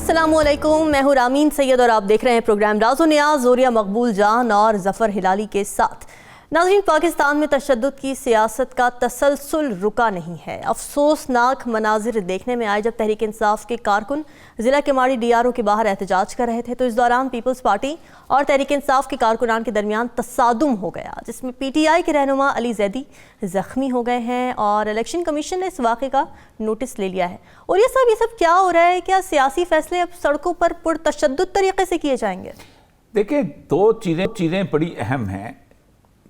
अस्सलामुअलैकुम, मैं हूँ रामीन सैयद और आप देख रहे हैं प्रोग्राम राज़ो नियाज़ ज़ोरिया मकबूल जान और ज़फ़र हिलाली के साथ। नाज़रीन, पाकिस्तान में तशद्दुद की सियासत का तसलसल रुका नहीं है। अफसोसनाक मनाजिर देखने में आए जब तहरीक इंसाफ के कारकुन ज़िला केमाड़ी DRO के बाहर एहतजाज कर रहे थे, तो इस दौरान पीपल्स पार्टी और तहरीक इंसाफ के कारकुनान के दरमियान तसादुम हो गया, जिसमें PTI के रहनुमा अली जैदी ज़ख्मी हो गए हैं और इलेक्शन कमीशन ने इस वाक़े का नोटिस ले लिया है। और ये सब क्या हो रहा है? क्या सियासी फैसले अब सड़कों पर पुरतशद्दुद तरीके से किए जाएंगे? देखिए, दो चीज़ें बड़ी अहम हैं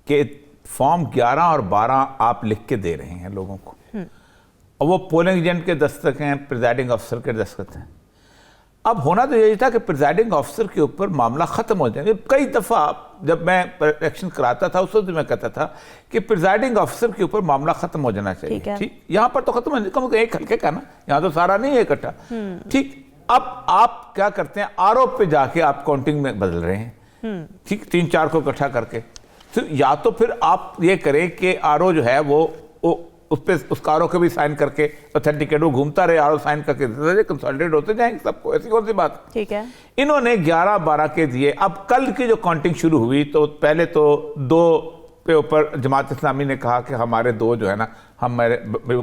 कि फॉर्म 11 और 12 आप लिख के दे रहे हैं लोगों को, और वो पोलिंग एजेंट के दस्तखत हैं, प्रिजाइडिंग अफसर के दस्तखत हैं। अब होना तो यही था कि प्रिजाइडिंग अफसर के ऊपर मामला ख़त्म हो जाए। कई दफ़ा जब मैं इलेक्शन कराता था उस वक्त मैं कहता था कि प्रिजाइडिंग अफसर के ऊपर मामला ख़त्म हो जाना चाहिए। ठीक, यहाँ पर तो ख़त्म हो, कम एक हल्के का ना, यहाँ तो सारा नहीं है इकट्ठा। ठीक, अब आप क्या करते हैं, आरोप पे जाके आप काउंटिंग में बदल रहे हैं। ठीक, 3-4 को इकट्ठा करके, तो या तो फिर आप ये करें कि आरओ जो है वो उस पर उस आरओ के भी साइन करके ऑथेंटिकेट, वो घूमता रहे, आरओ साइन करके कंसोलिडेट होते जाएंगे सबको, ऐसी कौन सी बात। ठीक है, इन्होंने 11-12 के दिए। अब कल की जो काउंटिंग शुरू हुई तो पहले तो 2 पे ऊपर जमात इस्लामी ने कहा कि हमारे 2 जो है ना हमारे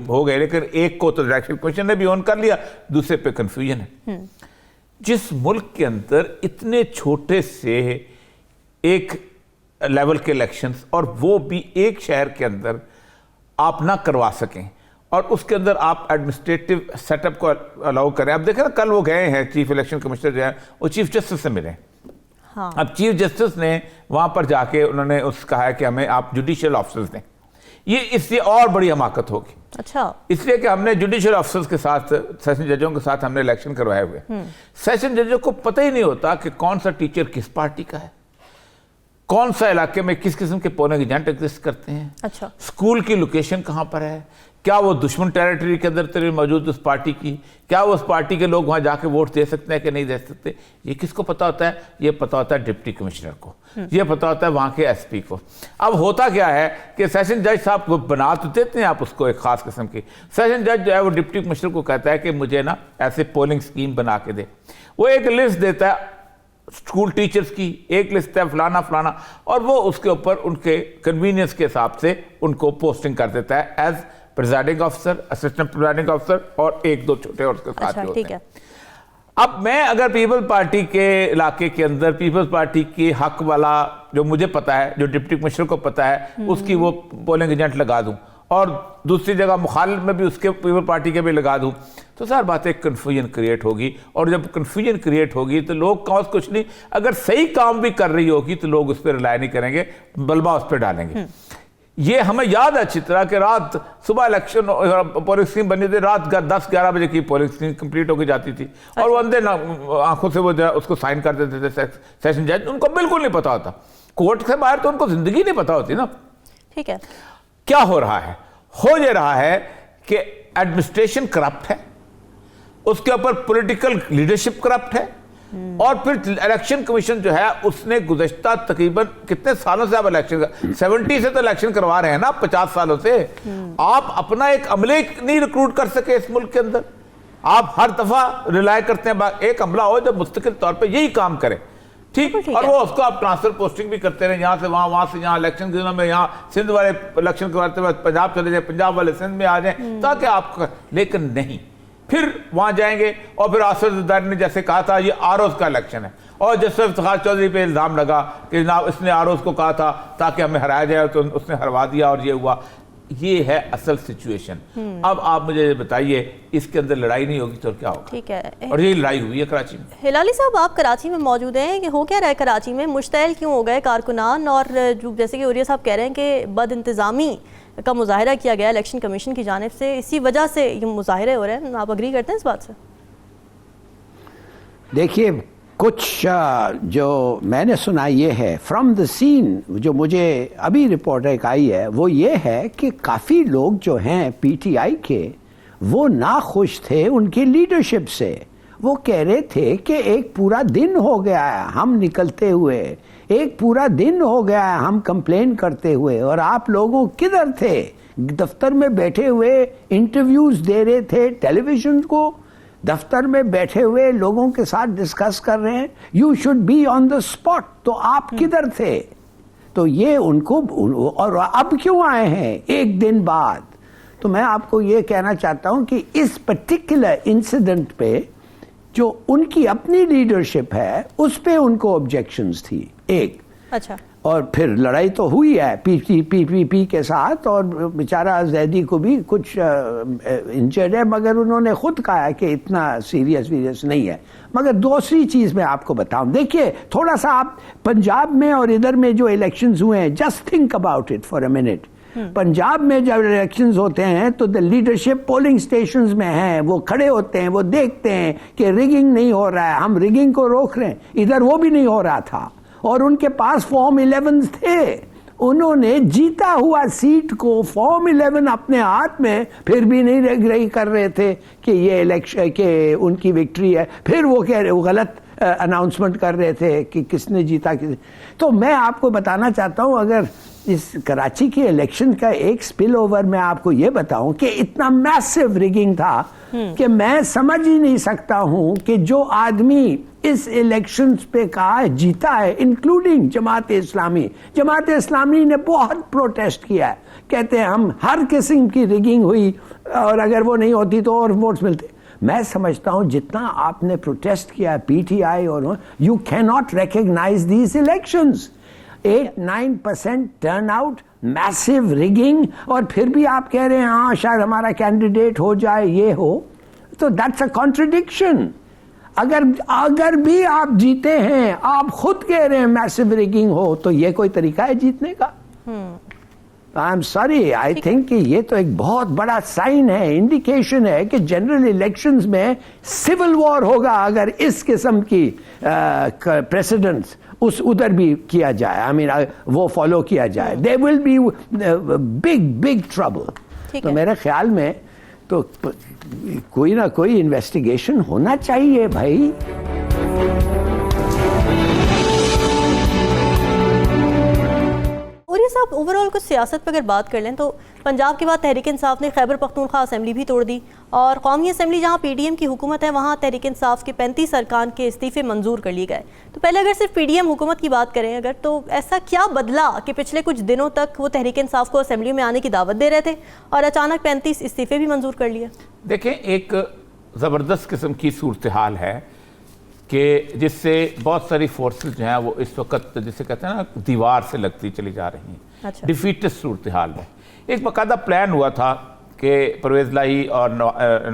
हो गए, लेकिन एक को तो इलेक्शन कमीशन ने भी ऑन कर लिया, दूसरे पे कंफ्यूजन है। जिस मुल्क के अंदर इतने छोटे से एक लेवल के इलेक्शंस, और वो भी एक शहर के अंदर आप ना करवा सकें, और उसके अंदर आप एडमिनिस्ट्रेटिव सेटअप को अलाउ करें। अब देखें ना, कल वो गए हैं चीफ इलेक्शन कमिश्नर जो है वो चीफ जस्टिस से मिले। हाँ। अब चीफ जस्टिस ने वहां पर जाके उन्होंने कहा है कि हमें आप जुडिशियल ऑफिसर्स दें। ये इससे और बड़ी हमाकत होगी। अच्छा, इसलिए कि हमने जुडिशियल ऑफिसर्स के साथ, सेशन जजों के साथ हमने इलेक्शन करवाए हुए। सेशन जजों को पता ही नहीं होता कि कौन सा टीचर किस पार्टी का है, कौन सा इलाके में किस किस्म के पोलिंग एजेंट एग्जिस्ट करते हैं। अच्छा, स्कूल की लोकेशन कहाँ पर है, क्या वो दुश्मन टेरिटरी के अंदर मौजूद उस पार्टी की, क्या वो उस पार्टी के लोग वहाँ जाके वोट दे सकते हैं कि नहीं दे सकते, ये किसको पता होता है? ये पता होता है डिप्टी कमिश्नर को, ये पता होता है वहाँ के SP को। अब होता क्या है कि सेशन जज साहब को बना तो देते हैं आप उसको एक खास किस्म की, सेशन जज जो है वो डिप्टी कमिश्नर को कहता है कि मुझे ना ऐसे पोलिंग स्कीम बना के दे। वो एक लिस्ट देता है स्कूल टीचर्स की, एक लिस्ट है फलाना फलाना, और वो उसके ऊपर उनके कन्वीनियंस के हिसाब से उनको पोस्टिंग कर देता है एज प्रिजाइडिंग अफसर, असिस्टेंट प्रिजाइडिंग अफसर, और 1-2 छोटे और उसके साथ होते हैं। अब मैं अगर पीपल्स पार्टी के इलाके के अंदर पीपल्स पार्टी की हक वाला जो मुझे पता है, जो डिप्टी कमिश्नर को पता है, उसकी वो पोलिंग एजेंट लगा दूं, और दूसरी जगह मुखालिफ में भी उसके पीपल पार्टी के भी लगा दूं, तो सारी बात एक कन्फ्यूजन क्रिएट होगी। और जब कन्फ्यूजन क्रिएट होगी तो लोग कुछ नहीं, अगर सही काम भी कर रही होगी तो लोग उस पर रिलाय नहीं करेंगे, बलबा उस पर डालेंगे। ये हमें याद है अच्छी तरह कि रात सुबह इलेक्शन पोलिंग स्कीम बनी थी, रात 10-11 बजे की पोलिंग स्कीम कंप्लीट होकर जाती थी, और वो अंधे आंखों से वो उसको साइन कर देते थे सेशन जज। उनको बिल्कुल नहीं पता होता, कोर्ट से बाहर तो उनको जिंदगी नहीं पता होती ना। ठीक है, क्या हो रहा है? हो ये रहा है कि एडमिनिस्ट्रेशन करप्ट है, उसके ऊपर पॉलिटिकल लीडरशिप करप्ट है, और फिर इलेक्शन कमीशन जो है उसने गुज़श्ता तकरीबन कितने सालों से आप इलेक्शन 70 से तो इलेक्शन करवा रहे हैं ना, 50 सालों से। आप अपना एक अमले नहीं रिक्रूट कर सके इस मुल्क के अंदर। आप हर दफा रिलाय करते हैं एक अमला हो जो मुस्तकिल तौर पर यही काम करे। ठीक, और वो उसको आप ट्रांसफर पोस्टिंग भी करते रहे, यहाँ से वहाँ, वहाँ से यहाँ, इलेक्शन के दिनों में यहाँ सिंध वाले इलेक्शन करवाते हुए पंजाब चले जाए, पंजाब वाले सिंध में आ जाए, ताकि आप, लेकिन नहीं, फिर वहाँ जाएंगे और फिर आसिफ जरदारी ने जैसे कहा था ये आरओज़ का इलेक्शन है, और जस्टिस इफ्तिखार चौधरी पे इल्ज़ाम लगा कि जनाब इसने आरओज़ को कहा था ताकि हमें हराया जाए, तो उसने हरवा दिया और ये हुआ। ये है असल सिचुएशन। अब आप मुझे बताइए, इसके अंदर लड़ाई नहीं होगी तो क्या होगा? ठीक है, और ये लड़ाई हुई है कराची में। हिलाली साहब, आप कराची में मौजूद हैं, कि हो क्या रहा है कराची में? मुश्तैल क्यों हो गए कारकुनान, और जो जैसे कि उरिया साहब कह रहे हैं कि बद इंतज़ामी का मुजाहिरा किया गया इलेक्शन कमीशन की जानिब से, इसी वजह से ये मुजाहिरे हो रहे हैं। आप अग्री करते हैं इस बात से? देखिए, कुछ जो मैंने सुना ये है फ्रॉम द सीन, जो मुझे अभी रिपोर्ट एक आई है, वो ये है कि काफ़ी लोग जो हैं PTI के, वो नाखुश थे उनकी लीडरशिप से। वो कह रहे थे कि एक पूरा दिन हो गया है हम निकलते हुए, एक पूरा दिन हो गया है हम कंप्लेन करते हुए, और आप लोगों किधर थे? दफ्तर में बैठे हुए इंटरव्यूज दे रहे थे टेलीविजन को, दफ्तर में बैठे हुए लोगों के साथ डिस्कस कर रहे हैं, you should be on the spot. तो आप किधर थे? तो ये उनको, और अब क्यों आए हैं एक दिन बाद? तो मैं आपको ये कहना चाहता हूं कि इस पर्टिकुलर इंसिडेंट पे जो उनकी अपनी लीडरशिप है उस पे उनको ऑब्जेक्शंस थी एक। अच्छा। और फिर लड़ाई तो हुई है पीपीपी के साथ, और बेचारा जैदी को भी कुछ इंजर्ड है, मगर उन्होंने खुद कहा है कि इतना सीरियस नहीं है। मगर दूसरी चीज मैं आपको बताऊं, देखिए थोड़ा सा आप पंजाब में और इधर में जो इलेक्शंस हुए हैं, just think about it for a minute. Punjab में जब इलेक्शंस होते हैं तो द लीडरशिप पोलिंग स्टेशंस में है, वो खड़े होते हैं, वो देखते हैं कि रिगिंग नहीं हो रहा है, हम रिगिंग को रोक रहे हैं। इधर वो भी नहीं हो रहा था और उनके पास फॉर्म 11 थे। उन्होंने जीता हुआ सीट को फॉर्म 11 अपने हाथ में, फिर भी नहीं रही कर रहे थे कि ये इलेक्शन के उनकी विक्ट्री है। फिर वो कह रहे, वो गलत अनाउंसमेंट कर रहे थे कि किसने जीता तो मैं आपको बताना चाहता हूं, अगर इस कराची के इलेक्शन का एक स्पिल ओवर मैं आपको ये बताऊं कि इतना मैसिव रिगिंग था कि मैं समझ ही नहीं सकता हूं कि जो आदमी इस इलेक्शंस पे कहा जीता है, इंक्लूडिंग जमात इस्लामी ने बहुत प्रोटेस्ट किया है। कहते हैं हम हर किस्म की रिगिंग हुई और अगर वो नहीं होती तो और वोट्स मिलते। मैं समझता हूं जितना आपने प्रोटेस्ट किया पीटीआई और you can not recognise these elections. 8-9% turn out, massive rigging, और फिर भी आप कह रहे हैं हाँ शायद हमारा कैंडिडेट हो जाए, ये हो, तो दैट्स अ कॉन्ट्रडिक्शन। अगर भी आप जीते हैं, आप खुद कह रहे हैं मैसिव रिगिंग हो, तो ये कोई तरीका है जीतने का? I am sorry, I think कि ये तो एक बहुत बड़ा साइन है, इंडिकेशन है कि जनरल इलेक्शंस में सिविल वॉर होगा अगर इस किस्म की प्रेसिडेंट्स उधर भी किया जाए, आई मीन वो फॉलो किया जाए, there will be big trouble. तो मेरे ख्याल में तो कोई ना कोई इन्वेस्टिगेशन होना चाहिए भाई। और ये साहब ओवरऑल कुछ सियासत पर अगर बात कर लें तो पंजाब के बाद तहरीक इंसाफ ने खैबर पख्तूनख्वा असेंबली भी तोड़ दी, और कौमी असेंबली जहां पीडीएम की हुकूमत है वहां तहरीक इंसाफ के 35 अरकान के इस्तीफे मंजूर कर लिए गए। तो पहले अगर सिर्फ पीडीएम हुकूमत की बात करें अगर, तो ऐसा क्या बदला कि पिछले कुछ दिनों तक वो तहरीक इंसाफ को असेंबली में आने की दावत दे रहे थे और अचानक 35 इस्तीफे भी मंजूर कर लिए? देखें, एक ज़बरदस्त किस्म की सूरत हाल है कि जिससे बहुत सारी फोर्सेस जो हैं वो इस वक्त जिसे कहते हैं ना दीवार से लगती चली जा रही हैं। अच्छा। डिफीटेड सूरत हाल है। एक बाकायदा प्लान हुआ था कि परवेज़ इलाही और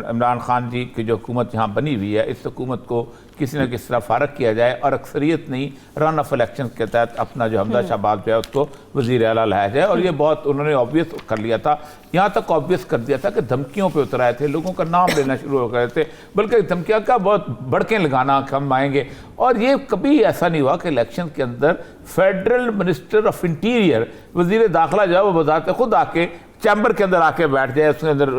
इमरान खान जी की जो हुकूमत यहाँ बनी हुई है, इस हुकूमत को किसी न किसी तरह फारग किया जाए और अक्सरियत नहीं रन ऑफ इलेक्शन के तहत अपना जो हमदा शहबाज जो है उसको वज़ीर आला लाया जाए। और ये बहुत उन्होंने ऑब्वियस कर लिया था, यहाँ तक ऑब्वियस कर दिया था कि धमकियों पे उतर आए थे, लोगों का नाम लेना शुरू हो गए थे, बल्कि धमकियाँ का बहुत बढ़के लगाना हम आएंगे। और ये कभी ऐसा नहीं हुआ कि इलेक्शन के अंदर फेडरल मिनिस्टर ऑफ इंटीरियर वज़ीर दाखिला जो है वो बजाते खुद आके चैम्बर के अंदर आके बैठ जाए, उसके अंदर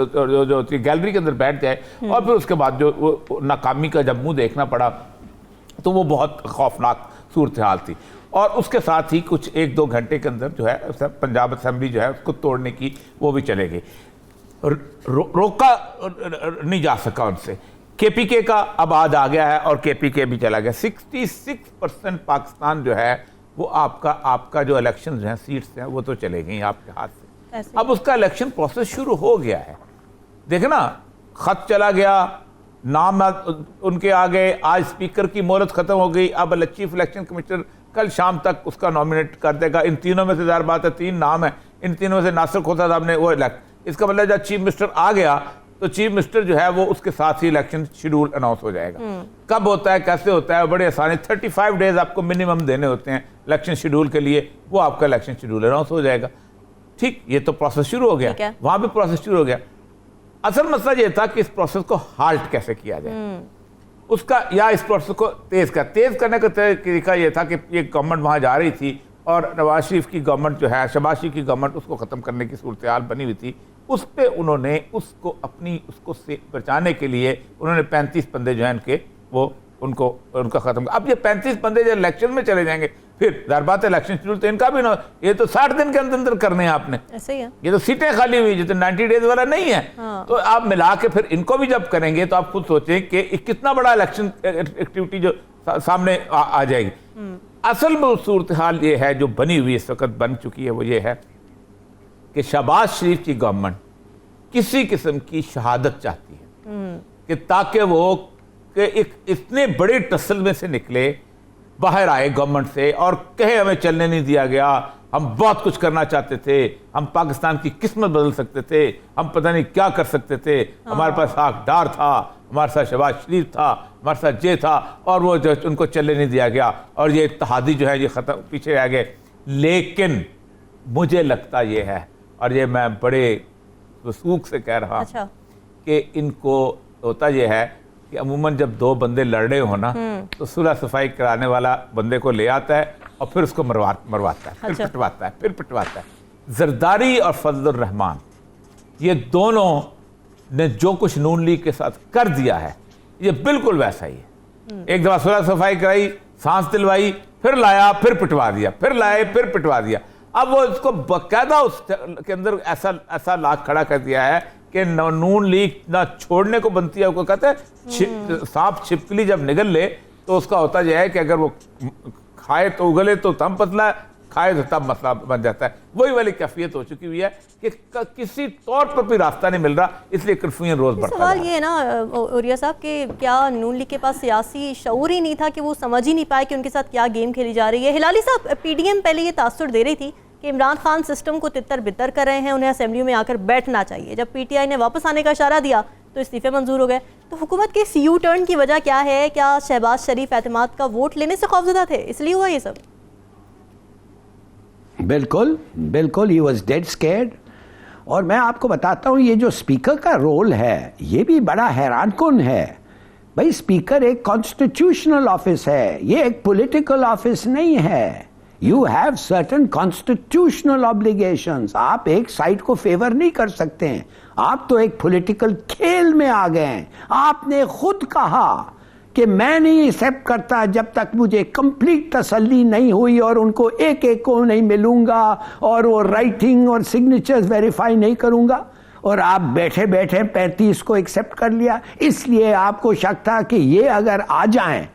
जो गैलरी के अंदर बैठ जाए, और फिर उसके बाद जो वो नाकामी का जब मुँह देखना पड़ा तो वो बहुत खौफनाक सूरत हाल थी। और उसके साथ ही कुछ 1-2 घंटे के अंदर जो है पंजाब असेंबली जो है उसको तोड़ने की वो भी चले गई, रोका नहीं जा सका उनसे। केपीके का अब आज आ गया है और केपीके भी चला गया। 66% पाकिस्तान जो है वो आपका जो इलेक्शन हैं सीट्स हैं वो तो चले गई आपके हाथ से। अब उसका इलेक्शन प्रोसेस शुरू हो गया है। देखे ना, खत चला गया, नाम उनके आ गए, आज स्पीकर की मोहलत खत्म हो गई, अब चीफ इलेक्शन कमिश्नर कल शाम तक उसका नॉमिनेट कर देगा। इन तीनों में से ज़ाहिर बात है 3 नाम है, इन तीनों में से नासिर खोसा साहब ने वो इलेक्ट, इसका मतलब जब चीफ मिनिस्टर आ गया तो चीफ मिनिस्टर जो है वो उसके साथ ही इलेक्शन शेड्यूल अनाउंस हो जाएगा। कब होता है, कैसे होता है, बड़ी आसानी, 35 डेज आपको मिनिमम देने होते हैं इलेक्शन शेड्यूल के लिए, वो आपका इलेक्शन शेड्यूल अनाउंस हो जाएगा। ठीक, ये तो प्रोसेस शुरू हो गया, वहां भी प्रोसेस शुरू हो गया। असल मसला ये था कि इस प्रोसेस को हाल्ट कैसे किया जाए, उसका, या इस प्रोसेस को तेज करने का तरीका यह था कि ये गवर्नमेंट वहां जा रही थी और नवाज शरीफ की गवर्नमेंट जो है, शहबाज शरीफ की गवर्नमेंट, उसको ख़त्म करने की सूरत हाल बनी हुई थी। उस पर उन्होंने उसको से बचाने के लिए उन्होंने 35 बंदे जो हैं उनका ख़त्म। अब ये 35 बंदे जब इलेक्शन में चले जाएंगे फिर ज़ाहिर बात है इलेक्शन शेड्यूल तो इनका भी ना, ये तो 60 दिन के अंदर अंदर करने हैं आपने, ऐसे ही है। ये तो सीटें खाली हुई, ये तो 90 डेज वाला नहीं है। हाँ। तो आप मिला के फिर इनको भी जब करेंगे तो आप खुद सोचें कि कितना बड़ा इलेक्शन एक्टिविटी जो सामने आ जाएगी। असल में सूरत हाल ये है जो बनी हुई इस वक्त बन चुकी है, वो ये है कि शहबाज शरीफ की गवर्नमेंट किसी किस्म की शहादत चाहती है कि ताकि वो कि एक इतने बड़े टसल में से निकले, बाहर आए गवर्नमेंट से और कहे हमें चलने नहीं दिया गया, हम बहुत कुछ करना चाहते थे, हम पाकिस्तान की किस्मत बदल सकते थे, हम पता नहीं क्या कर सकते थे, हमारे पास हकदार था, हमारे साथ शहबाज शरीफ था, हमारे साथ ये था, और वो जो उनको चलने नहीं दिया गया और ये इत्तेहादी जो है ये ख़त्म पीछे आ गए। लेकिन मुझे लगता ये है, और ये मैं बड़े वसूख से कह रहा अच्छा। कि इनको होता ये है कि अमूमन जब दो बंदे लड़ रहे हो ना तो सुलह सफाई कराने वाला बंदे को ले आता है और फिर उसको मरवाता है, फिर अच्छा। पिटवाता है, फिर पिटवाता है। जरदारी और फजलुर रहमान ये दोनों ने जो कुछ नून लीग के साथ कर दिया है ये बिल्कुल वैसा ही है। एक दफा सुलह सफाई कराई, सांस दिलवाई, फिर लाया, फिर पिटवा दिया, फिर लाए, फिर पिटवा दिया। अब वो इसको बाकायदा उसके अंदर ऐसा लाख खड़ा कर दिया है कि नून लीग ना छोड़ने को बनती है। वो कहते हैं सांप छिपकली जब निगल ले तो उसका होता यह है कि अगर वो खाए तो उगले तो तम पतला, खाए तो तब मसला बन जाता है। वही वाली कैफियत हो चुकी हुई है कि किसी तौर पर भी रास्ता नहीं मिल रहा, इसलिए कर्फ्यू रोज बढ़ता सवाल ये है ना औरिया साहब कि क्या नून लीग के पास सियासी शऊर ही नहीं था कि वो समझ ही नहीं पाए कि उनके साथ क्या गेम खेली जा रही है। हिलाली साहब, पीडीएम पहले ये तासुर दे रही थी कि इमरान खान सिस्टम को तितर बितर कर रहे हैं, उन्हें असेंबली में आकर बैठना चाहिए। जब पीटीआई ने वापस आने का इशारा दिया तो इस्तीफे मंजूर हो गए। तो हुकूमत के इस यू टर्न की वजह क्या है? क्या शहबाज शरीफ एतमाद का वोट लेने से खौफजदा थे, इसलिए हुआ ये सब? बिल्कुल बिल्कुल, ही वॉज डेड स्केर्ड। और मैं आपको बताता हूँ ये जो स्पीकर का रोल है ये भी बड़ा हैरानकुन है। भाई स्पीकर एक कॉन्स्टिट्यूशनल ऑफिस है, ये एक पॉलिटिकल ऑफिस नहीं है। You have certain constitutional obligations. आप एक साइड को फेवर नहीं कर सकते हैं, आप तो एक पॉलिटिकल खेल में आ गए हैं। आपने खुद कहा कि मैं नहीं एक्सेप्ट करता जब तक मुझे कंप्लीट तसल्ली नहीं हुई और उनको एक एक को नहीं मिलूंगा और वो राइटिंग और सिग्नेचर्स वेरीफाई नहीं करूंगा। और आप बैठे बैठे 35 को एक्सेप्ट कर लिया, इसलिए आपको शक था कि ये अगर आ जाएं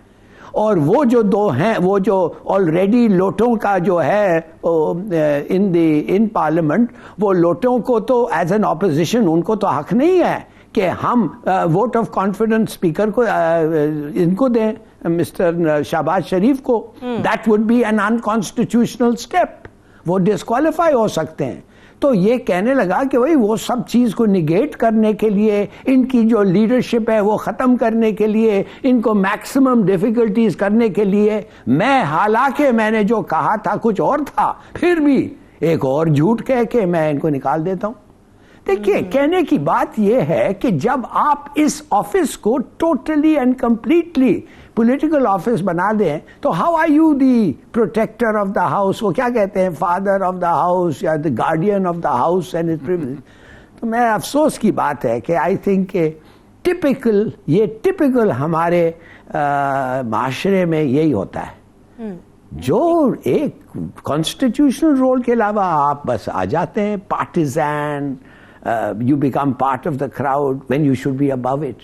और वो जो दो हैं, वो जो ऑलरेडी लोटों का जो है इन पार्लियामेंट, वो लोटों को तो एज एन ऑपोजिशन उनको तो हक नहीं है कि हम वोट ऑफ कॉन्फिडेंस स्पीकर को इनको दें, मिस्टर शहबाज शरीफ को। That would be an unconstitutional step, वो डिस्क्वालीफाई हो सकते हैं। तो ये कहने लगा कि भाई वो सब चीज़ को निगेट करने के लिए, इनकी जो लीडरशिप है वो ख़त्म करने के लिए, इनको मैक्सिमम डिफ़िकल्टीज करने के लिए मैं, हालांकि मैंने जो कहा था कुछ और था, फिर भी एक और झूठ कह के मैं इनको निकाल देता हूँ। देखिए, कहने की बात यह है कि जब आप इस ऑफिस को totally and completely political office बना दें तो how are you the protector of the house? वो क्या कहते हैं, फादर ऑफ द हाउस या the guardian of the house and it's privilege. तो मैं अफसोस की बात है कि आई थिंक ये टिपिकल हमारे माशरे में यही होता है। जो एक कॉन्स्टिट्यूशनल रोल के अलावा आप बस आ जाते हैं partisan, you become part of the crowd when you should be above it.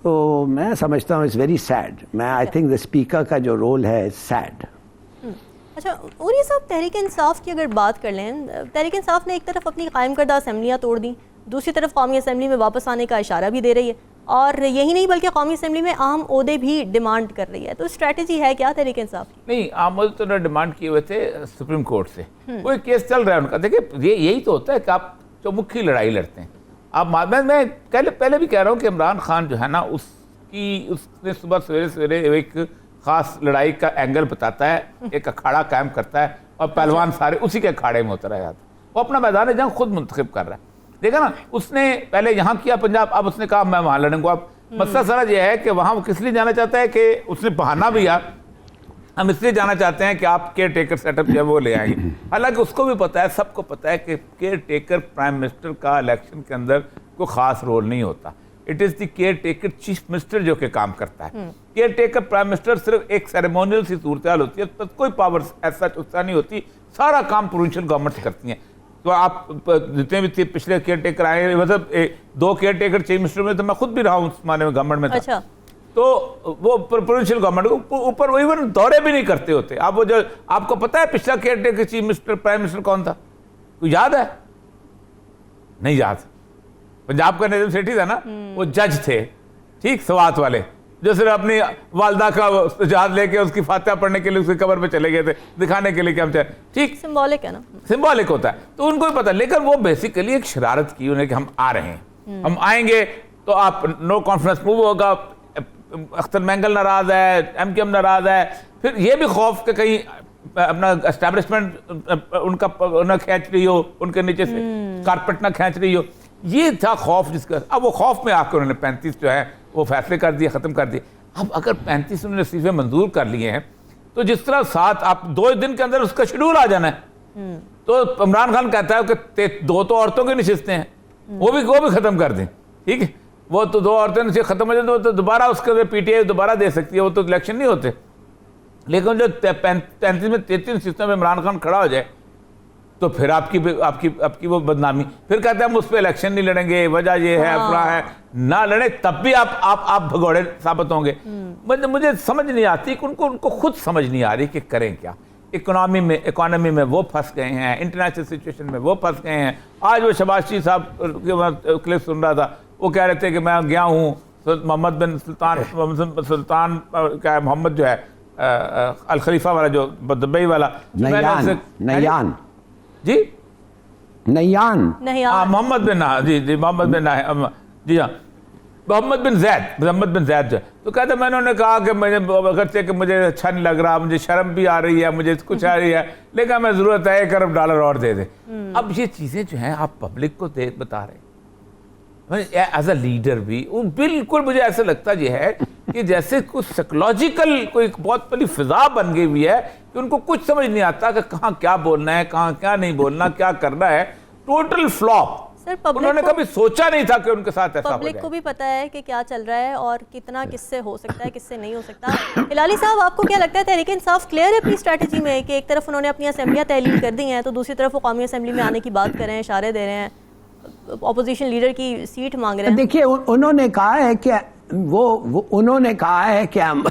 तो मैं समझता हूँ इट्स वेरी सैड। मैं आई थिंक द स्पीकर का जो रोल है सैड। अच्छा, और ये सब तहरीक इंसाफ की अगर बात कर लें, तहरीक इंसाफ ने एक तरफ अपनी कायम करदा असेंबलियाँ तोड़ दी, दूसरी तरफ कौमी असेंबली में वापस आने का इशारा भी दे रही है, और यही नहीं बल्कि कौमी असेंबली में अहम ओहदे भी डिमांड कर रही है। तो स्ट्रैटेजी है क्या तहरीक इंसाफ की? नहीं, अहम ओहदे तो डिमांड किए हुए थे सुप्रीम कोर्ट से, कोई केस चल रहा है उनका। देखिए, यही तो होता है कि आप चौमुखी लड़ाई लड़ते हैं। अब मैं पहले भी कह रहा हूँ कि इमरान खान जो है ना, उसने सुबह सवेरे एक खास लड़ाई का एंगल बताता है, एक अखाड़ा कायम करता है और पहलवान सारे उसी के अखाड़े में उतर जाते हैं। वो अपना मैदान जंग खुद मुंतखब कर रहा है। देखा ना, उसने पहले यहाँ किया पंजाब, अब उसने कहा मैं वहाँ लड़ूंगा। अब मसला सारा यह है कि वहाँ वो किस लिए जाना चाहता है कि उसने बहाना भी यार, हम इसलिए जाना चाहते हैं कि आप केयर टेकर सेटअप जो है वो ले आएंगे। हालांकि उसको भी पता है, सबको पता है कि केयर टेकर प्राइम मिनिस्टर का इलेक्शन के अंदर कोई ख़ास रोल नहीं होता। It is the care taker chief minister जो के काम करता है। केयर टेकर प्राइम मिनिस्टर सिर्फ एक सेरेमोनियल सी सूरत हाल होती है, पर कोई पावर ऐसा उसका नहीं होती, सारा काम प्रोविंशियल गवर्नमेंट करती हैं। तो आप जितने भी पिछले केयर टेकर आए, मतलब 2 केयर टेकर चीफ मिनिस्टर में तो मैं खुद भी रहा हूँ उस माने में, गवर्नमेंट में था। अच्छा। तो वो प्रोविंशियल गवर्नमेंट को ऊपर वो इवन दौरे भी नहीं करते होते। आप वो जो आपको पता है पिछला care taker chief minister prime minister कौन था, कोई याद है? नहीं याद। पंजाब का नजम सेठी था ना, वो जज थे, ठीक, सवात वाले, जो सिर्फ अपनी वालदा का जहाज लेके उसकी फातिहा पढ़ने के लिए उसकी कब्र पे चले गए थे, दिखाने के लिए कि हम चाहे, ठीक, सिंबॉलिक है ना, सिंबॉलिक होता है, तो उनको भी पता। लेकिन वो बेसिकली एक शरारत की उन्हें कि हम आ रहे हैं, हम आएंगे तो आप नो कॉन्फ्रेंस मूव होगा, अख्तर मैंगल नाराज है, एमकेएम नाराज है, फिर ये भी खौफ कि कहीं अपना एस्टैब्लिशमेंट उनका न खींच रही हो, उनके नीचे से कारपेट ना खींच रही हो, ये था खौफ जिसका। अब वो खौफ में आकर उन्होंने 35 जो है वो फैसले कर दिए, ख़त्म कर दिए। अब अगर 35 उन्होंने इस्तीफे मंजूर कर लिए हैं, तो जिस तरह 7 आप 2 दिन के अंदर उसका शेड्यूल आ जाना है। तो इमरान खान कहता है कि 2 तो औरतों की नशिस्तें हैं, वो भी ख़त्म कर दें, ठीक है, वो तो 2 औरतें नशिस्त ख़त्म हो जाए तो दोबारा उसके पीटीआई दोबारा दे सकती है, वो तो इलेक्शन नहीं होते। लेकिन जो 35 में 33 नशिस्तों में इमरान खान खड़ा हो जाए, तो फिर आपकी वो बदनामी, फिर कहते हैं हम उस पर इलेक्शन नहीं लड़ेंगे, वजह ये है, अपना है, ना लड़े तब भी आप भगोड़े साबित होंगे। मुझे समझ नहीं आती कि उनको खुद समझ नहीं आ रही कि करें क्या। इकोनॉमी में वो फंस गए हैं, इंटरनेशनल सिचुएशन में वो फंस गए हैं। आज वो शबाशी साहब के क्लिप सुन रहा था, वो कह रहे थे कि मैं गया हूँ मोहम्मद बिन सुल्तान क्या मोहम्मद जो है अल खलीफा वाला जो दुबई वाला नयान जी नयान मोहम्मद बिन मोहम्मद बिन जैद जो, तो कहते मैंने उन्हें कहा कि अगरचे कि मुझे अच्छा नहीं लग रहा, मुझे शर्म भी आ रही है, मुझे कुछ आ रही है, लेकिन मैं ज़रूरत है $1 अरब और दे दे। अब ये चीज़ें जो हैं आप पब्लिक को बता रहे हैं, एज अ लीडर भी बिल्कुल मुझे ऐसा लगता ये है कि जैसे कुछ साइकोलॉजिकल कोई बहुत बड़ी फिजा बन गई हुई है कि उनको कुछ समझ नहीं आता कि कहाँ क्या बोलना है, कहाँ क्या नहीं बोलना, क्या करना है। Total flop. उन्होंने कभी सोचा नहीं था कि उनके साथ ऐसा हो जाए। पब्लिक को भी पता है कि क्या चल रहा है और कितना किससे हो सकता है, किससे नहीं हो सकता। हिलाली साहब, आपको क्या लगता है तहरीक इंसाफ क्लियर है अपनी स्ट्रैटेजी में कि एक तरफ उन्होंने अपनी असेंबलियां तहलील कर दी हैं, तो दूसरी तरफ वो कौमी असेंबली में आने की बात कर रहे हैं, इशारे दे रहे हैं, ऑपोजिशन लीडर की सीट मांग रहे हैं? देखिए, उन्होंने कहा है कि उन्होंने कहा है कि हम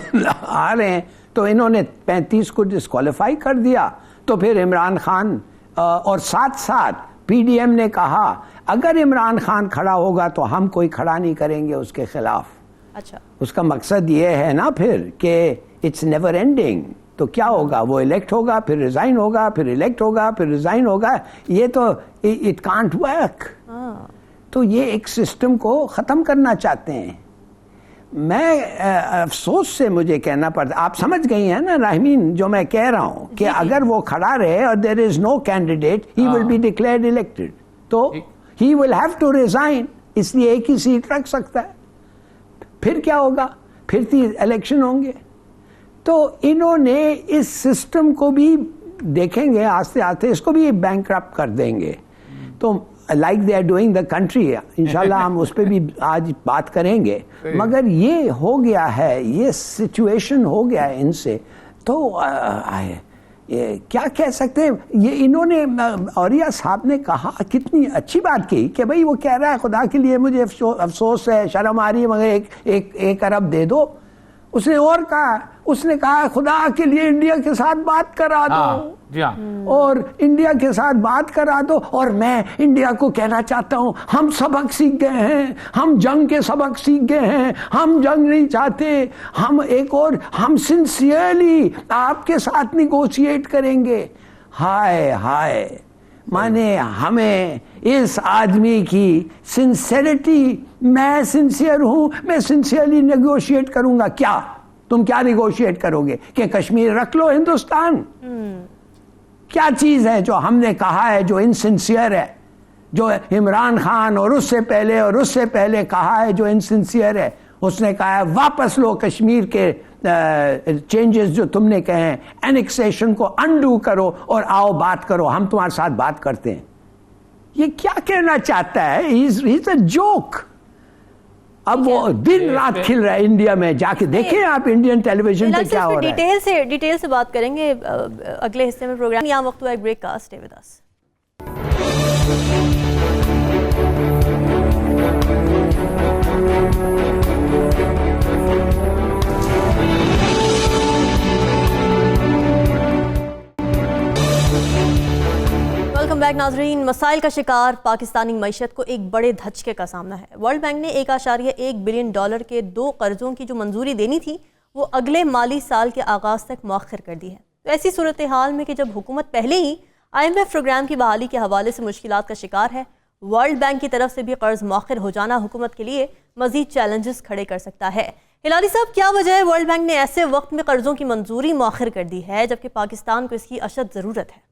आ रहे हैं, तो इन्होंने 35 को डिस्क्वालीफाई कर दिया। तो फिर इमरान खान और साथ साथ पीडीएम ने कहा अगर इमरान खान खड़ा होगा तो हम कोई खड़ा नहीं करेंगे उसके खिलाफ। अच्छा, उसका मकसद ये है ना फिर कि इट्स नेवर एंडिंग। तो क्या होगा, वो इलेक्ट होगा, फिर रिजाइन होगा, फिर इलेक्ट होगा, फिर रिजाइन होगा। ये तो इट कांट वर्क। तो ये एक सिस्टम को ख़त्म करना चाहते हैं। मैं अफसोस से मुझे कहना पड़ता, आप समझ गई हैं ना राहमीन जो मैं कह रहा हूं कि अगर वो खड़ा रहे और there is no candidate, he will be declared elected, तो he will have to resign, इसलिए एक ही सीट रख सकता है। फिर क्या होगा, फिर 3 इलेक्शन होंगे। तो इन्होंने इस सिस्टम को भी देखेंगे आस्ते आस्ते, इसको भी बैंकरप्ट कर देंगे। तो like they are doing the country, इंशाल्लाह हम उस पर भी आज बात करेंगे। मगर ये हो गया है, ये सिचुएशन हो गया है इनसे, तो ये क्या कह सकते हैं। ये इन्होंने औरिया साहब ने कहा, कितनी अच्छी बात की कि भाई वो कह रहा है खुदा के लिए मुझे अफसोस है, शर्म आ रही है, मगर एक अरब दे दो। उसने और कहा, उसने कहा खुदा के लिए इंडिया के साथ बात करा दो। जी हाँ। और इंडिया के साथ बात करा दो। और मैं इंडिया को कहना चाहता हूं, हम सबक सीख गए हैं, हम जंग के सबक सीख गए हैं, हम जंग नहीं चाहते, हम एक और, हम सिंसियरली आपके साथ निगोशिएट करेंगे। हाय हाय, माने हमें इस आदमी की सिंसियरिटी, मैं सिंसियर हूं, मैं सिंसियरली नेगोशिएट करूंगा। क्या तुम क्या नेगोशिएट करोगे कि कश्मीर रख लो हिंदुस्तान? क्या चीज है जो हमने कहा है जो इनसिंसियर है, जो इमरान खान और उससे पहले कहा है जो इनसिंसियर है? उसने कहा है वापस लो कश्मीर के चेंजेस जो तुमने कहे हैं, एनेक्सेशन को अनडू करो और आओ बात करो, हम तुम्हारे साथ बात करते हैं। ये क्या कहना चाहता है? He's a joke। अब वो दिन रात खिल रहा है इंडिया में, जाके देखें आप इंडियन टेलीविजन पे क्या हो रहा है। डिटेल से बात करेंगे अगले हिस्से में प्रोग्राम। यहाँ वक्त हुआ एक ब्रेक का, stay with us. Welcome back नाजरीन। मसाइल का शिकार पाकिस्तानी मईशत को एक बड़े धचके का सामना है। वर्ल्ड बैंक ने $1.1 बिलियन के 2 कर्जों की जो मंजूरी देनी थी वो अगले माली साल के आगाज तक मौखर कर दी है। तो ऐसी सूरत हाल में कि जब हुकूमत पहले ही IMF प्रोग्राम की बहाली के हवाले से मुश्किलात का शिकार है, वर्ल्ड बैंक की तरफ से भी कर्ज मौखर हो जाना हुकूमत के लिए मजीद चैलेंजेस खड़े कर सकता है। हिलाली साहब, क्या वजह है वर्ल्ड बैंक ने ऐसे वक्त में कर्जों की मंजूरी मौखर कर दी है जबकि पाकिस्तान को इसकी अशद ज़रूरत है?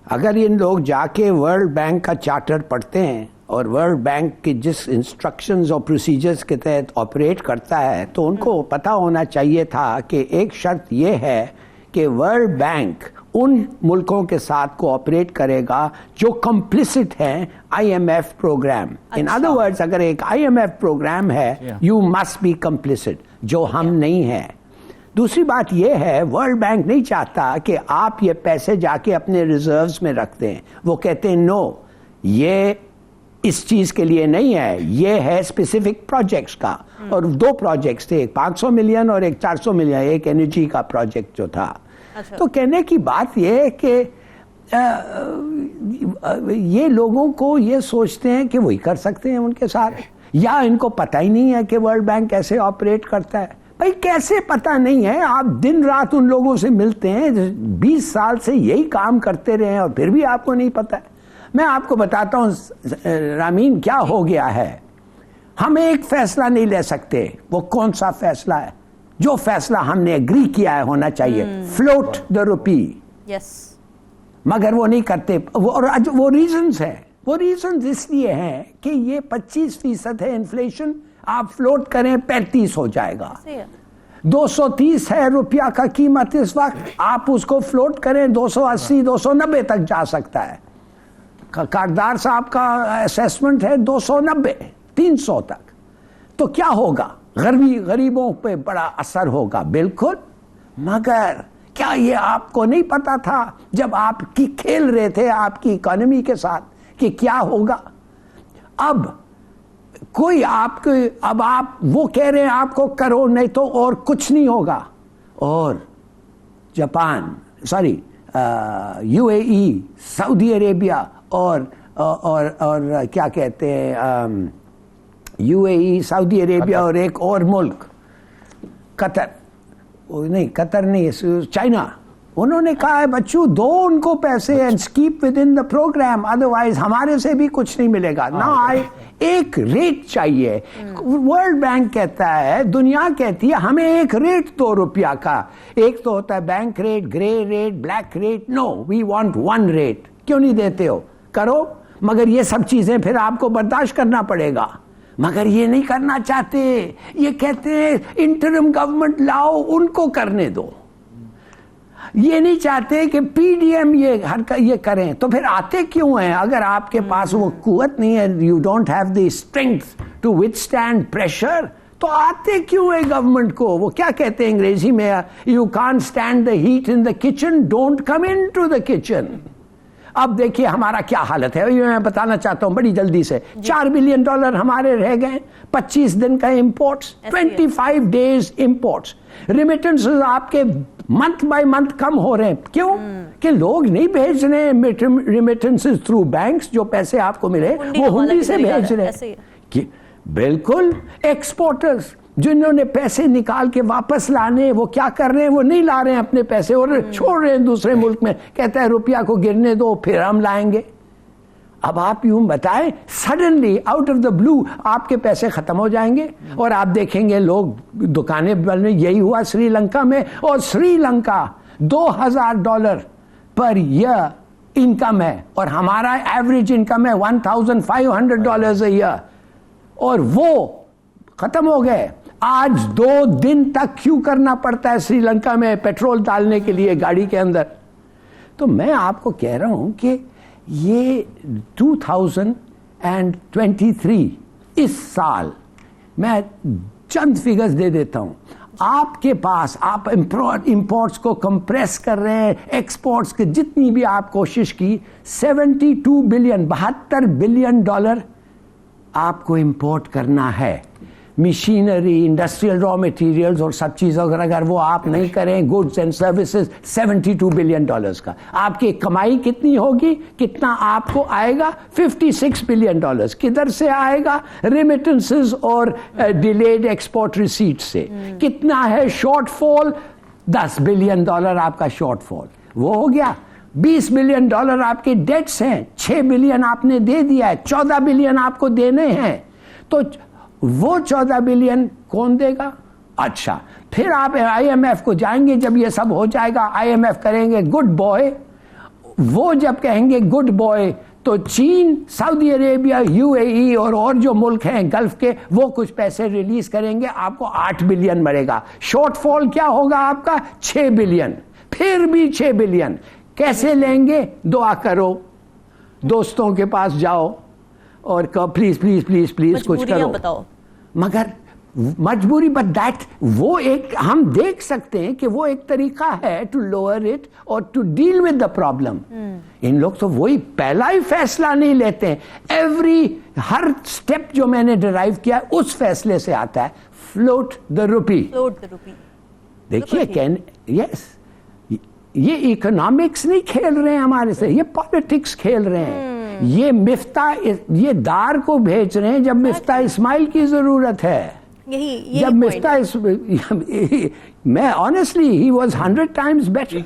अगर इन लोग जाके वर्ल्ड बैंक का चार्टर पढ़ते हैं और वर्ल्ड बैंक के जिस इंस्ट्रक्शंस और प्रोसीजर्स के तहत ऑपरेट करता है तो उनको पता होना चाहिए था कि एक शर्त ये है कि वर्ल्ड बैंक उन मुल्कों के साथ कोऑपरेट करेगा जो कंप्लिसिट हैं IMF programme. In other words, अगर एक IMF प्रोग्राम है यू मस्ट बी कंप्लिसिट, जो हम नहीं हैं। दूसरी बात यह है, वर्ल्ड बैंक नहीं चाहता कि आप ये पैसे जाके अपने रिजर्व्स में रख दें। वो कहते हैं नो, ये इस चीज के लिए नहीं है, ये है स्पेसिफिक प्रोजेक्ट्स का। और 2 प्रोजेक्ट्स थे, एक 500 मिलियन और एक 400 मिलियन, एक एनर्जी का प्रोजेक्ट जो था। अच्छा। तो कहने की बात यह है कि ये लोगों को ये सोचते हैं कि वही कर सकते हैं उनके साथ, या इनको पता ही नहीं है कि वर्ल्ड बैंक कैसे ऑपरेट करता है। भाई कैसे पता नहीं है? आप दिन रात उन लोगों से मिलते हैं, 20 साल से यही काम करते रहे हैं और फिर भी आपको नहीं पता है। मैं आपको बताता हूं रामीन क्या हो गया है। हम एक फैसला नहीं ले सकते। वो कौन सा फैसला है? जो फैसला हमने एग्री किया है होना चाहिए, फ्लोट द रुपी। यस, मगर वो नहीं करते। वो रीजंस है, वो रीजंस इसलिए हैं कि ये 25% है इन्फ्लेशन, आप फ्लोट करें 35 हो जाएगा। 230 है रुपया का कीमत इस वक्त, आप उसको फ्लोट करें 280 290 तक जा सकता है। कारदार साहब का असेसमेंट है 290 300 तक। तो क्या होगा? गरीबों पे बड़ा असर होगा, बिल्कुल। मगर क्या ये आपको नहीं पता था जब आप खेल रहे थे आपकी इकोनॉमी के साथ कि क्या होगा? अब कोई आपको, अब आप वो कह रहे हैं आपको करो, नहीं तो और कुछ नहीं होगा। और Japan, sorry UAE, Saudi Arabia और क्या कहते हैं UAE, सऊदी अरेबिया और एक और मुल्क कतर नहीं, चाइना, उन्होंने कहा है बच्चों दो उनको पैसे and keep within the programme, otherwise हमारे से भी कुछ नहीं मिलेगा ना। एक रेट चाहिए। वर्ल्ड बैंक कहता है, दुनिया कहती है हमें एक रेट ₹2 का। एक तो होता है bank rate, grey rate, black rate. No, we want 1 rate. क्यों नहीं देते हो? करो, मगर ये सब चीजें फिर आपको बर्दाश्त करना पड़ेगा। मगर ये नहीं करना चाहते। ये कहते हैं इंटरिम गवर्नमेंट लाओ, उनको करने दो। ये नहीं चाहते कि PDM ये करें। तो फिर आते क्यों हैं? अगर आपके पास वो कुव्वत नहीं है, you don't have the strength to withstand pressure, तो आते क्यों है गवर्नमेंट को? वो क्या कहते हैं अंग्रेजी में, you can't stand the heat in the kitchen, don't come in to the kitchen. अब देखिए हमारा क्या हालत है, ये मैं बताना चाहता हूं बड़ी जल्दी से। $4 बिलियन हमारे रह गए, 25 दिन का इंपोर्ट्स, 25 डेज इंपोर्ट्स। रिमिटेंसेस आपके मंथ बाय मंथ कम हो रहे हैं। क्यों? कि लोग नहीं भेज रहे हैं रिमिटेंसेस थ्रू बैंक्स, जो पैसे आपको मिले वो हुंडी से भेज रहे हैं। बिल्कुल। एक्सपोर्टर्स जिन्होंने पैसे निकाल के वापस लाने, वो क्या कर रहे हैं? वो नहीं ला रहे हैं अपने पैसे और छोड़ रहे हैं दूसरे मुल्क में। कहता है रुपया को गिरने दो, फिर हम लाएंगे। अब आप यूं बताएं, suddenly out of the blue आपके पैसे खत्म हो जाएंगे और आप देखेंगे लोग दुकानें बंद। यही हुआ श्रीलंका में, और श्रीलंका $2,000 पर ईयर इनकम है और हमारा एवरेज इनकम है $1,500 a ईयर, और वो खत्म हो गए। आज 2 दिन तक क्यों करना पड़ता है श्रीलंका में पेट्रोल डालने के लिए गाड़ी के अंदर? तो मैं आपको कह रहा हूं कि ये 2000 एंड 23 इस साल, मैं चंद फिगर्स दे देता हूं, आपके पास आप इंपोर्ट्स को कंप्रेस कर रहे हैं, एक्सपोर्ट्स के जितनी भी आप कोशिश की, 72 बिलियन, $72 बिलियन आपको इंपोर्ट करना है। मशीनरी, इंडस्ट्रियल रॉ मटेरियल्स और सब चीज़ अगर वो आप नहीं करें, गुड्स एंड सर्विसेज, $72 बिलियन का। आपकी कमाई कितनी होगी, कितना आपको आएगा? $56 बिलियन। किधर से आएगा? रेमिटेंसेस और डिलेड एक्सपोर्ट रिसीट से। कितना है शॉर्टफॉल? $10 बिलियन आपका शॉर्टफॉल, वो हो गया। $20 बिलियन आपके डेट्स हैं, $6 बिलियन आपने दे दिया है, $14 बिलियन आपको देने हैं। तो वो 14 बिलियन कौन देगा? अच्छा, फिर आप IMF को जाएंगे, जब ये सब हो जाएगा IMF करेंगे गुड बॉय। वो जब कहेंगे गुड बॉय तो चीन, सऊदी अरेबिया, UAE और जो मुल्क हैं गल्फ के, वो कुछ पैसे रिलीज करेंगे, आपको 8 बिलियन मरेगा। शॉर्टफॉल क्या होगा आपका? 6 बिलियन। फिर भी 6 बिलियन कैसे लेंगे? दुआ करो, दोस्तों के पास जाओ और कहो प्लीज प्लीज प्लीज प्लीज कुछ करो। बताओ। मगर मजबूरी, बट दैट, वो एक हम देख सकते हैं कि वो एक तरीका है टू लोअर इट और to deal with the problem. इन लोग तो वही पहला ही फैसला नहीं लेते हैं। हर स्टेप जो मैंने डिराइव किया उस फैसले से आता है, फ्लोट द रुपी। देखिए, यस, ये इकोनॉमिक्स नहीं खेल रहे हैं हमारे से, ये पॉलिटिक्स खेल रहे हैं। ये मिफ्ता, ये दार को भेज रहे हैं जब मिफ्ता इस्माइल की जरूरत है। यही जब मिफ्ता मैं honestly, he was 100 times better.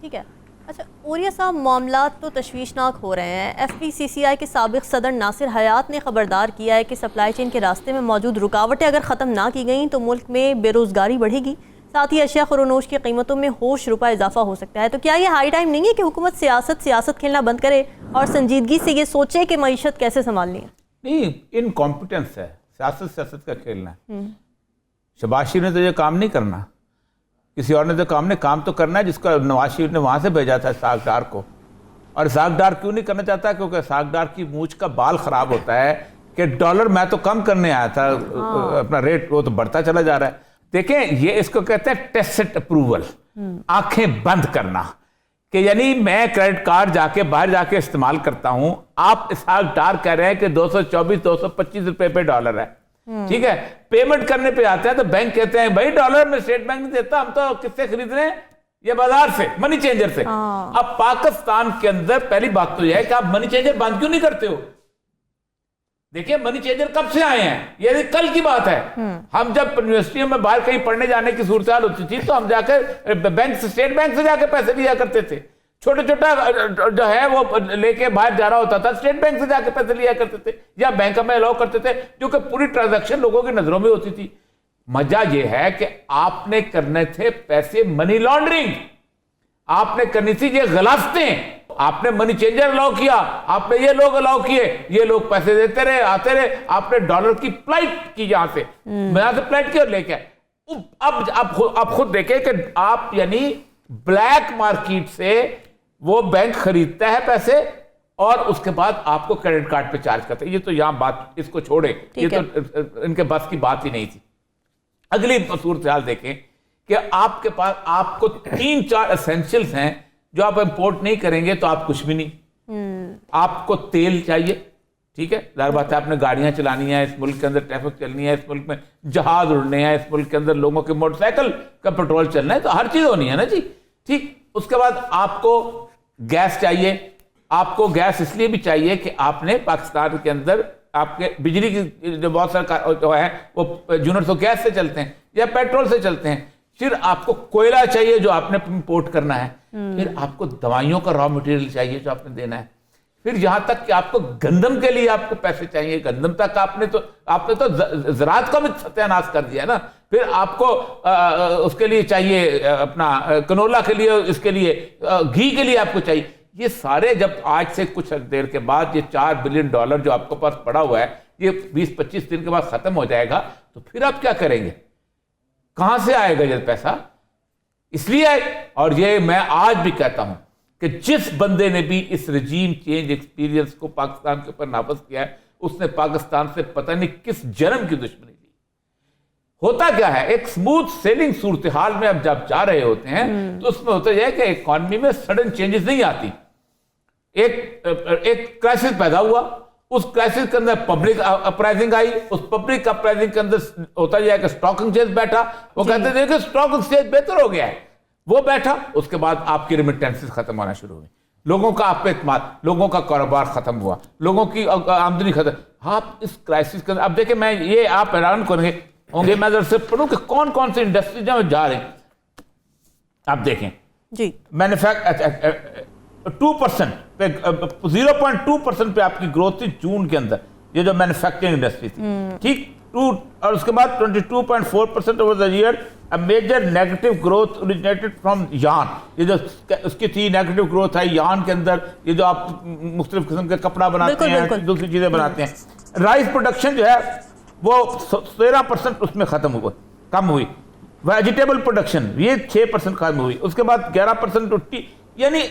ठीक है। अच्छा ओरिया साहब, मामला तो तशवीशनाक हो रहे हैं। FPCCI के साबिक सदर नासिर हयात ने खबरदार किया है कि सप्लाई चेन के रास्ते में मौजूद रुकावटें अगर ख़त्म ना की गई तो मुल्क में बेरोज़गारी बढ़ेगी, साथ ही अशिया खुरोनोश की कीमतों में होश रुपा इजाफा हो सकता है। तो क्या ये हाई टाइम नहीं है कि हुकूमत सियासत खेलना बंद करे और संजीदगी से ये सोचे कि मईशत कैसे संभालनी है? नहीं, इनकॉम्पिटेंस है, सियासत का खेलना है। शहबाज शरीफ ने तो ये काम नहीं करना, किसी और ने तो काम तो करना है, जिसको नवाज शरीफ ने वहां से भेजा था इसाक डार को। और इसाक डार क्यों नहीं करना चाहता? क्योंकि इसाक डार की मूंछ का बाल खराब होता है कि डॉलर मैं तो कम करने आया था, अपना रेट वो तो बढ़ता चला जा रहा है। देखें, ये इसको कहते हैं टेसिट अप्रूवल, आंखें बंद करना, कि यानी मैं क्रेडिट कार्ड जाके बाहर जाके इस्तेमाल करता हूं, आप इसाक डार कह रहे हैं कि 224-225 रुपए पे डॉलर है, ठीक है। पेमेंट करने पे आते हैं तो बैंक कहते हैं भाई डॉलर में स्टेट बैंक नहीं देता, हम तो किससे खरीद रहे हैं? ये बाजार से, मनी चेंजर से। अब पाकिस्तान के अंदर पहली बात तो यह है कि आप मनी चेंजर बंद क्यों नहीं करते हो? देखिए, मनी चेंजर कब से आए हैं? ये कल की बात है। हम जब यूनिवर्सिटियों में बाहर कहीं पढ़ने जाने की सूरत होती थी तो हम जाकर बैंक से, स्टेट बैंक से जाकर पैसे लिया करते थे। छोटा जो है वो लेके बाहर जा रहा होता था, स्टेट बैंक से जाकर पैसे लिया करते थे या बैंक में अलाउ करते थे, क्योंकि पूरी ट्रांजैक्शन लोगों की नजरों में होती थी। मजा ये है कि आपने करने थे पैसे मनी लॉन्ड्रिंग, आपने करनी थी ये गलाफतें। आपने मनी चेंजर अलाउ किया, आपने ये लोग अलाउ किए, ये लोग पैसे देते रहे, आते रहे, आपने डॉलर की फ्लाइट की, यहां से यहां से फ्लाइट की और लेके। अब आप खुद देखें कि आप यानी ब्लैक मार्केट से वो बैंक खरीदता है पैसे और उसके बाद आपको क्रेडिट कार्ड पे चार्ज करता है। ये तो यहां बात, इसको छोड़े, ये तो इनके बस की बात ही नहीं थी। अगली सूरत हाल देखें कि आपके पास, आपको 3-4 एसेंशियल्स हैं जो आप इंपोर्ट नहीं करेंगे तो आप कुछ भी नहीं। आपको तेल चाहिए, ठीक है, जाहिर बात है, आपने गाड़ियां चलानी है इस मुल्क के अंदर, ट्रैफिक चलनी है इस मुल्क में, जहाज उड़ने हैं इस मुल्क के अंदर, लोगों के मोटरसाइकिल का पेट्रोल चलना है, तो हर चीज होनी है ना जी, ठीक। उसके बाद आपको गैस चाहिए। आपको गैस इसलिए भी चाहिए कि आपने पाकिस्तान के अंदर आपके बिजली की जो बहुत सारे जो है वो यूनिट्स तो गैस से चलते हैं या पेट्रोल से चलते हैं। फिर आपको कोयला चाहिए जो आपने इंपोर्ट करना है। फिर आपको दवाइयों का रॉ मटेरियल चाहिए जो आपने देना है। फिर यहां तक कि आपको गंदम के लिए आपको पैसे चाहिए। गंदम तक आपने तो ज़राअत का भी सत्यानाश कर दिया ना। फिर आपको उसके लिए चाहिए अपना कनोला के लिए, इसके लिए घी के लिए आपको चाहिए। ये सारे जब आज से कुछ देर के बाद ये $4 बिलियन जो आपके पास पड़ा हुआ है, ये 20-25 दिन के बाद खत्म हो जाएगा, तो फिर आप क्या करेंगे? कहां से आएगा ये पैसा? इसलिए, और ये मैं आज भी कहता हूं कि जिस बंदे ने भी इस रजीम चेंज एक्सपीरियंस को पाकिस्तान के ऊपर नाफिज किया है, उसने पाकिस्तान से पता नहीं किस जन्म की दुश्मनी ली। होता क्या है, एक स्मूथ सेलिंग सूरत हाल में अब जब जा रहे होते हैं तो उसमें होता यह है कि इकॉनमी में सडन चेंजेस नहीं आती। एक क्राइसिस पैदा हुआ, उस क्राइसिस के अंदर पब्लिक अपराइजिंग आई, उस पब्लिक अपराइजिंग के अंदर होता यह है कि स्टॉक एक्सचेंज बैठा, वो कहते थे कि स्टॉक एक्सचेंज बेहतर हो गया है, वो बैठा, उसके बाद आपकी रिमिटेंसेस खत्म होना शुरू हुई, लोगों का आप पे इत्मीनान, लोगों का कारोबार खत्म हुआ, लोगों की आमदनी खत्म। आप इस क्राइसिस के अंदर, अब देखिए मैं ये आप हैरान करेंगे होंगे, मैं जरा से पढ़ूं कि कौन कौन से इंडस्ट्रीज में जा रहे हैं। आप देखें जी, मैन्युफैक्चर 2% पे 0.2% पे आपकी ग्रोथ थी जून के अंदर, ये जो मैन्युफैक्चरिंग इंडस्ट्री थी, ठीक। और उसके बाद 22.4% over the year a major negative growth originated from yarn, ये जो उसकी थी नेगेटिव ग्रोथ है यार्न के अंदर, ये जो आप मुख्तलिफ किस्म के कपड़ा बनाते हैं, दूसरी चीजें बनाते हैं। राइस प्रोडक्शन जो है वो 13% उसमें कम हुई। वेजिटेबल प्रोडक्शन ये 6% कम हुई। उसके बाद 11% उठी, यानी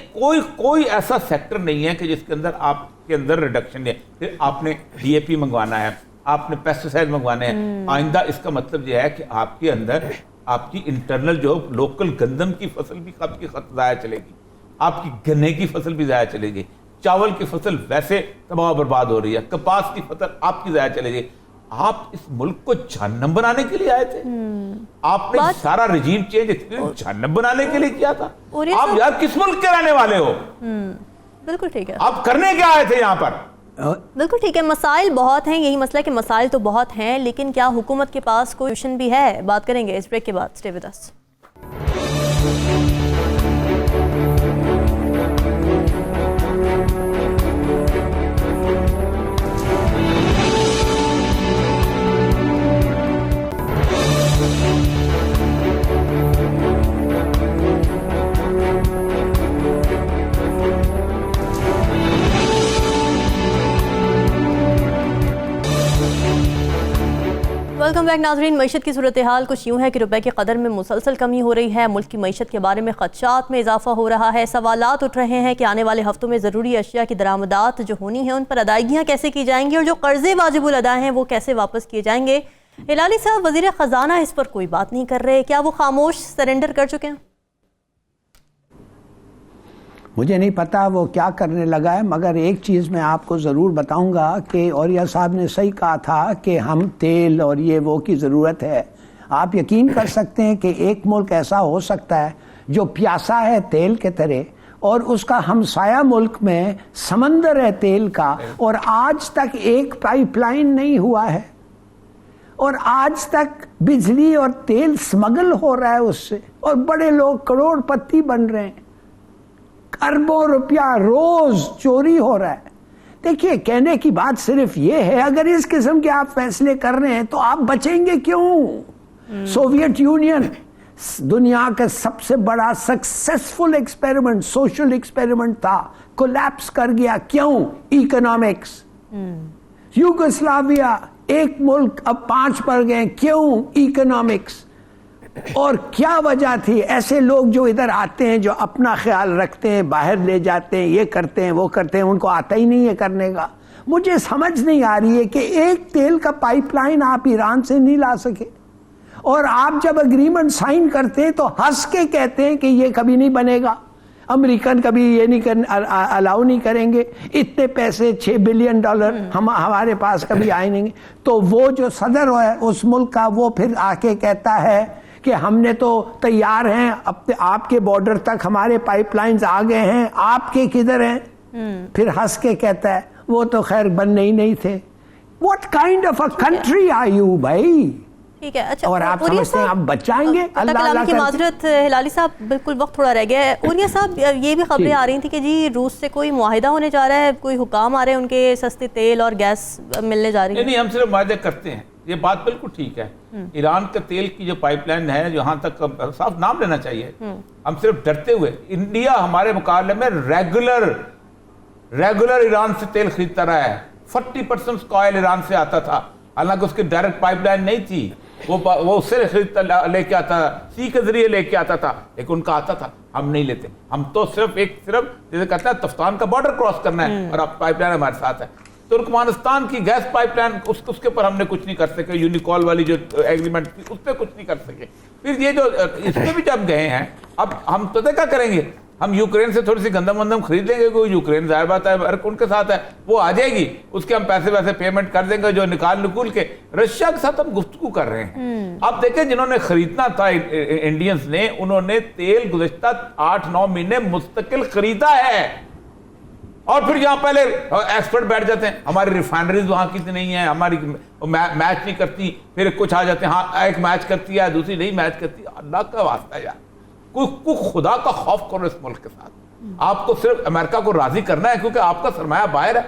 कोई ऐसा सेक्टर नहीं है कि जिसके अंदर आपके अंदर रिडक्शन है। फिर आपने डीएपी मंगवाना है, आपने पेस्टिसाइड मंगवाने हैं, आइंदा इसका मतलब यह है कि आपके अंदर आपकी इंटरनल जो लोकल गंदम की फसल भी आपकी ज़ाया चलेगी, आपकी गन्ने की फसल भी ज़ाया चलेगी, चावल की फसल वैसे तबाह बर्बाद हो रही है, कपास की फसल आपकी ज़ाया चलेगी। आप इस मुल्क को जहन्नम बनाने के लिए आए थे, आपने सारा रजीम चेंज जहन्नम बनाने के लिए किया था। आप यार किस मुल्क के रहने वाले हो? बिल्कुल ठीक है, आप करने क्या आए थे यहाँ पर? बिल्कुल ठीक है, मसाइल बहुत हैं, यही मसला कि मसाइल तो बहुत हैं, लेकिन क्या हुकूमत के पास कोई सोल्यूशन भी है? बात करेंगे इस ब्रेक के बाद। Stay with us. Welcome back नाजरीन। मईशत की सूरत हाल कुछ यूँ है कि रुपए की कदर में मुसलसल कमी हो रही है, मुल्क की मईशत के बारे में खदशात में इजाफा हो रहा है। सवालात उठ रहे हैं कि आने वाले हफ्तों में ज़रूरी अशिया की दरामदात जो होनी है उन पर अदायगियाँ कैसे की जाएंगी और जो कर्जे वाजिबुल अदा हैं वो कैसे वापस किए जाएंगे। हिलाली साहब वज़ीर ख़जाना इस पर कोई बात नहीं कर रहे, क्या वो खामोश सरेंडर कर चुके हैं? मुझे नहीं पता वो क्या करने लगा है, मगर एक चीज़ मैं आपको ज़रूर बताऊंगा कि औरिया साहब ने सही कहा था कि हम तेल और ये वो की ज़रूरत है। आप यकीन कर सकते हैं कि एक मुल्क ऐसा हो सकता है जो प्यासा है तेल के तरह और उसका हमसाया मुल्क में समंदर है तेल का, और आज तक एक पाइपलाइन नहीं हुआ है और आज तक बिजली और तेल स्मगल हो रहा है उससे, और बड़े लोग करोड़पति बन रहे हैं, अरबों रुपया रोज चोरी हो रहा है। देखिए, कहने की बात सिर्फ ये है, अगर इस किस्म के आप फैसले कर रहे हैं तो आप बचेंगे क्यों? सोवियत यूनियन दुनिया का सबसे बड़ा सक्सेसफुल एक्सपेरिमेंट, सोशल एक्सपेरिमेंट था, कोलैप्स कर गया। क्यों? इकोनॉमिक्स। यूगोस्लाविया एक मुल्क, अब 5 पड़ गए। क्यों? इकोनॉमिक्स। और क्या वजह थी? ऐसे लोग जो इधर आते हैं, जो अपना ख्याल रखते हैं, बाहर ले जाते हैं, ये करते हैं वो करते हैं, उनको आता ही नहीं है करने का। मुझे समझ नहीं आ रही है कि एक तेल का पाइपलाइन आप ईरान से नहीं ला सके, और आप जब एग्रीमेंट साइन करते हैं तो हंस के कहते हैं कि ये कभी नहीं बनेगा, अमेरिकन कभी ये नहीं अलाउ नहीं करेंगे, इतने पैसे $6 बिलियन हमारे पास कभी आए नहीं। तो वो जो सदर है उस मुल्क का, वो फिर आके कहता है कि हमने तो तैयार हैं, अब आपके बॉर्डर तक हमारे पाइपलाइंस आ गए हैं, आपके किधर हैं? फिर हंस के कहता है वो तो खैर बनने ही नहीं थे। What kind of a country are you भाई? ठीक है, अच्छा। और आप समझते हैं आप बचाएंगे? अल्लाह की माजरत हिलाली साहब, बिल्कुल वक्त थोड़ा रह गया है। उरिया साहब, ये भी खबरें आ रही थी कि जी रूस से कोई मुआहिदा होने जा रहा है, कोई हुकाम आ रहे हैं, उनके सस्ते तेल और गैस मिलने जा रही है। नहीं, हम सिर्फ मुआहदे करते हैं, ये बात बिल्कुल ठीक है। ईरान का तेल की जो पाइपलाइन है, जहां तक साफ नाम लेना चाहिए, हम सिर्फ डरते हुए, इंडिया हमारे मुकाबले में रेगुलर ईरान से तेल खरीदता रहा है। 40% का ऑयल ईरान से आता था, हालांकि उसकी डायरेक्ट पाइपलाइन नहीं थी, वो उससे खरीदता लेके आता था, सी के जरिए लेके आता था, लेकिन उनका आता था, हम नहीं लेते। हम तो सिर्फ जैसे कहते हैं तफ्तान का बॉर्डर क्रॉस करना है और अब पाइपलाइन हमारे साथ है। तुर्कमानिस्तान की गैस पाइपलाइन उसके ऊपर हमने कुछ नहीं कर सके, यूनिकॉल वाली जो एग्रीमेंट थी उस पर कुछ नहीं कर सके। फिर ये जो इस पे भी जब गए हैं, अब हम तो क्या करेंगे, हम यूक्रेन से थोड़ी सी गंदम वंदम खरीद लेंगे, कोई यूक्रेन जाहिर बात है उनके साथ है, वो आ जाएगी, उसके हम पैसे वैसे पेमेंट कर देंगे जो निकाल के। रशिया के साथ हम गुफ्तगू कर रहे हैं। अब देखें, जिन्होंने खरीदना था इंडियंस ने, उन्होंने तेल गुज़िश्ता 8-9 महीने मुस्तकिल खरीदा है, और फिर यहाँ पहले एक्सपर्ट बैठ जाते हैं, हमारी रिफाइनरीज वहाँ की नहीं है, हमारी मैच नहीं करती, फिर कुछ आ जाते हैं, हाँ एक मैच करती है दूसरी नहीं मैच करती। अल्लाह का वास्ता यार, कोई खुदा का खौफ करो इस मुल्क के साथ। आपको सिर्फ अमेरिका को राजी करना है, क्योंकि आपका सरमाया बाहर है।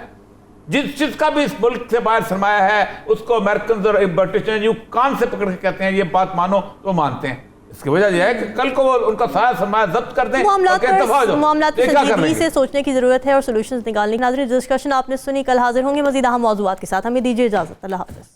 जिस चीज का भी इस मुल्क से बाहर सरमाया है उसको अमेरिकन और ब्रिटिश यू कान से पकड़ के कहते हैं ये बात मानो तो मानते हैं। इसकी वजह यह है कि कल को वो उनका सारा सरमाया जब्त कर दें। मामलात संजीदगी से सोचने की जरूरत है और सोल्यूशंस निकालने की। नाज़रीन, डिस्कशन आपने सुनी, कल हाजिर होंगे मजीद अहम मौज़ूआत के साथ। हमें दीजिए इजाजत। अल्लाह हाफ़िज़।